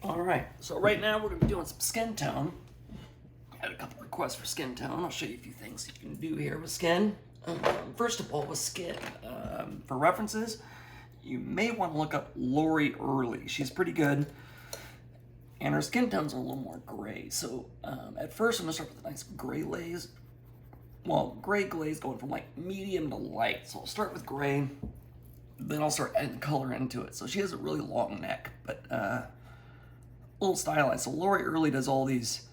All right, so right now we're gonna be doing some skin tone. I had a couple requests for skin tone. I'll show you a few things you can do here with skin. First of all, with skin, for references, you may want to look up Lori Early. She's pretty good, and her skin tones are a little more gray. So at first, I'm gonna start with a nice gray glaze. Well, gray glaze going from like medium to light. So I'll start with gray, then I'll start adding color into it. So she has a really long neck, but a little stylized. So Lori Early does all these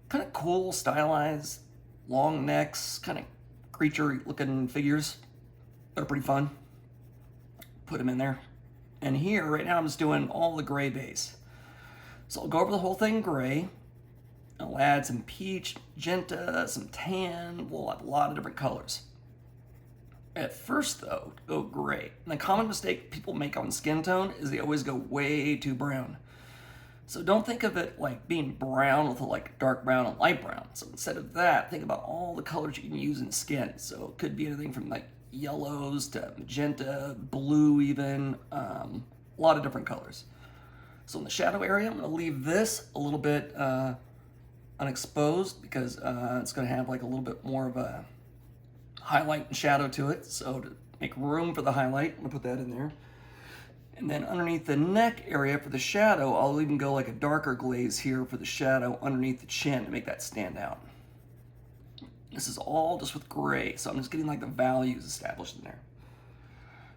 kind of cool, stylized, long necks, kind of creature-looking figures. They're pretty fun. Put them in there. And here, right now, I'm just doing all the gray base. So I'll go over the whole thing gray. I'll add some peach, magenta, some tan. We'll have a lot of different colors. At first, though, go gray. And the common mistake people make on skin tone is they always go way too brown. So don't think of it like being brown with like dark brown and light brown. So instead of that, think about all the colors you can use in skin. So it could be anything from like yellows to magenta, blue even, a lot of different colors. So in the shadow area, I'm gonna leave this a little bit unexposed because it's gonna have like a little bit more of a highlight and shadow to it. So to make room for the highlight, I'm gonna put that in there. And then underneath the neck area for the shadow, I'll even go like a darker glaze here for the shadow underneath the chin to make that stand out. This is all just with gray, so I'm just getting like the values established in there.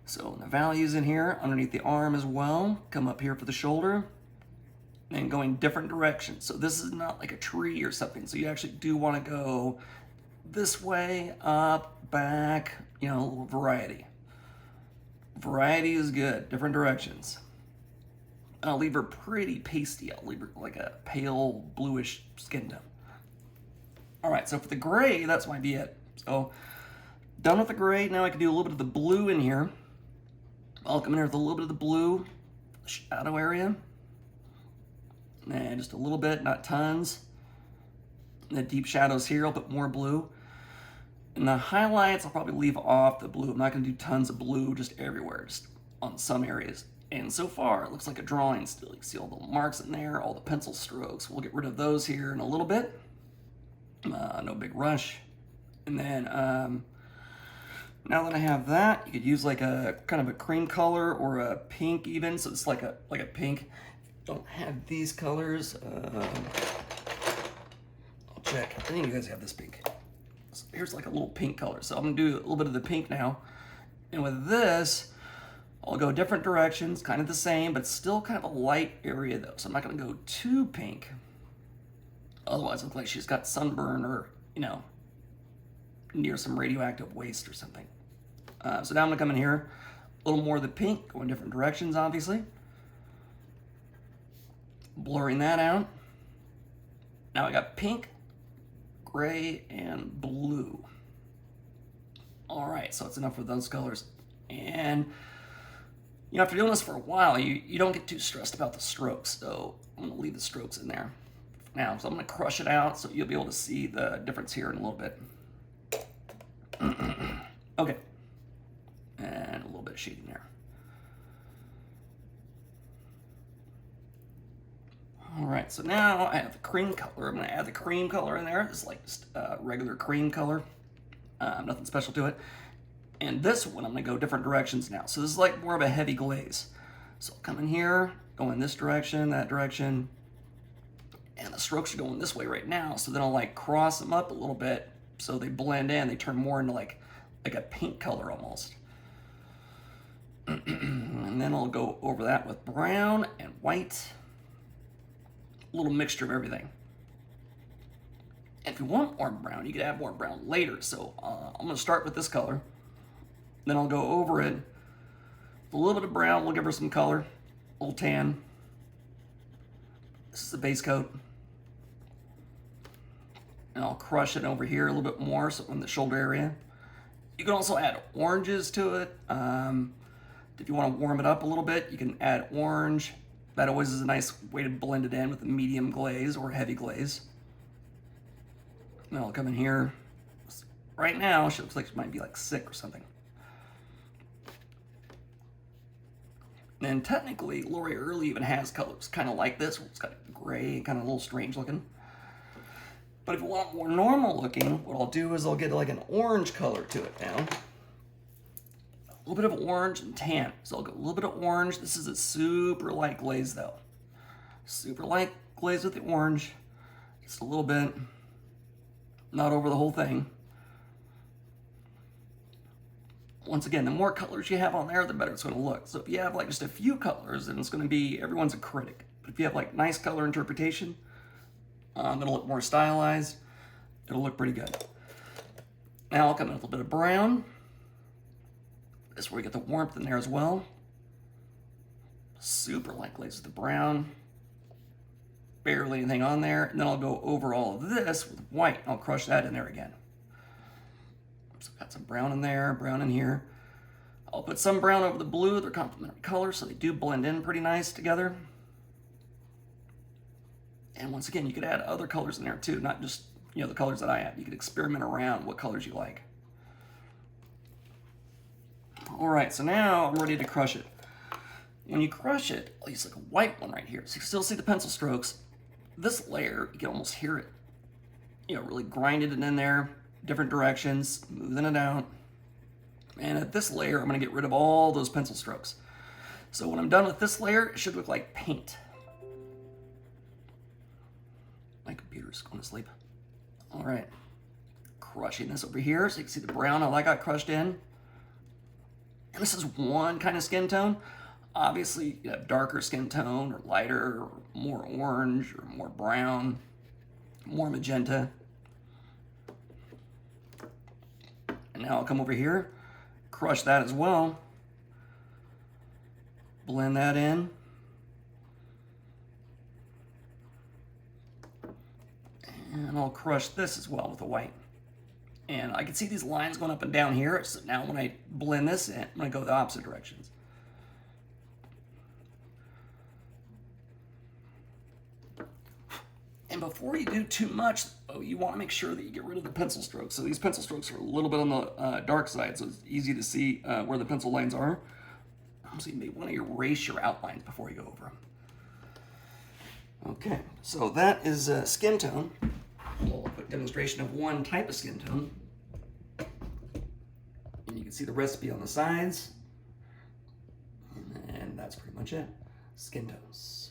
So the values in here, underneath the arm as well, come up here for the shoulder, and going different directions. So this is not like a tree or something, so you actually do want to go this way, up, back, you know, a little variety. Variety is good, different directions. I'll leave her pretty pasty. I'll leave her like a pale bluish skin tone. All right, so for the gray, that's might be it. So done with the gray. Now I can do a little bit of the blue in here. I'll come in here with a little bit of the blue shadow area. And just a little bit, not tons. And the deep shadows here, I'll put more blue. And the highlights, I'll probably leave off the blue. I'm not gonna do tons of blue just everywhere, just on some areas. And so far, it looks like a drawing still. You can see all the marks in there, all the pencil strokes. We'll get rid of those here in a little bit. No big rush. And then, now that I have that, you could use like a kind of a cream color or a pink even. So it's like a pink. Don't have these colors. I'll check. I think you guys have this pink. Here's like a little pink color. So I'm gonna do a little bit of the pink now. And with this, I'll go different directions, kind of the same, but still kind of a light area though. So I'm not gonna go too pink. Otherwise it looks like she's got sunburn or, you know, near some radioactive waste or something. So now I'm gonna come in here, a little more of the pink, go in different directions, obviously. Blurring that out. Now I got pink, gray, and blue. All right, so it's enough of those colors. And you know, after doing this for a while, you don't get too stressed about the strokes. So I'm gonna leave the strokes in there now. So I'm gonna crush it out so you'll be able to see the difference here in a little bit. Okay, and a little bit of shading there. All right, so now I have the cream color. I'm gonna add the cream color in there. It's like just regular cream color, nothing special to it. And this one, I'm gonna go different directions now. So this is like more of a heavy glaze. So I'll come in here, go in this direction, that direction, and the strokes are going this way right now. So then I'll like cross them up a little bit so they blend in. They turn more into like a pink color almost. And then I'll go over that with brown and white. A little mixture of everything. And if you want more brown, you can add more brown later. So I'm gonna start with this color. Then I'll go over it. A little bit of brown, we'll give her some color. A little tan. This is the base coat. And I'll crush it over here a little bit more, so in the shoulder area. You can also add oranges to it. If you want to warm it up a little bit, you can add orange. That always is a nice way to blend it in with a medium glaze or heavy glaze. And I'll come in here. Right now, she looks like she might be like sick or something. And technically, L'Oreal Early even has colors kind of like this. It's got gray, kind of a little strange looking. But if you want more normal looking, what I'll do is I'll get like an orange color to it now. A little bit of orange and tan. So I'll go a little bit of orange. This is a super light glaze though. Super light glaze with the orange. Just a little bit. Not over the whole thing. Once again, the more colors you have on there, the better it's going to look. So if you have like just a few colors, then it's going to be, everyone's a critic. But if you have like nice color interpretation, it'll look more stylized. It'll look pretty good. Now I'll come in with a little bit of brown. This is where you get the warmth in there as well. Super light glaze with the brown. Barely anything on there. And then I'll go over all of this with white. I'll crush that in there again. So I've got some brown in there, brown in here. I'll put some brown over the blue. They're complementary colors, so they do blend in pretty nice together. And once again, you could add other colors in there too, not just, you know, the colors that I have. You could experiment around what colors you like. All right, so now I'm ready to crush it. When you crush it, I'll use like a white one right here. So you can still see the pencil strokes. This layer, you can almost hear it, you know, really grinded it in there, different directions, moving it out. And at this layer, I'm gonna get rid of all those pencil strokes. So when I'm done with this layer, it should look like paint. My computer's going to sleep. All right, crushing this over here so you can see the brown, how that got crushed in. And this is one kind of skin tone. Obviously, you have darker skin tone or lighter, or more orange or more brown, more magenta. And now I'll come over here, crush that as well. Blend that in. And I'll crush this as well with the white. And I can see these lines going up and down here. So now when I blend this in, I'm going to go the opposite directions. And before you do too much, you want to make sure that you get rid of the pencil strokes. So these pencil strokes are a little bit on the dark side, so it's easy to see where the pencil lines are. So you may want to erase your outlines before you go over them. Okay, so that is skin tone. We'll put demonstration of one type of skin tone. And you can see the recipe on the sides. And that's pretty much it. Skin tones.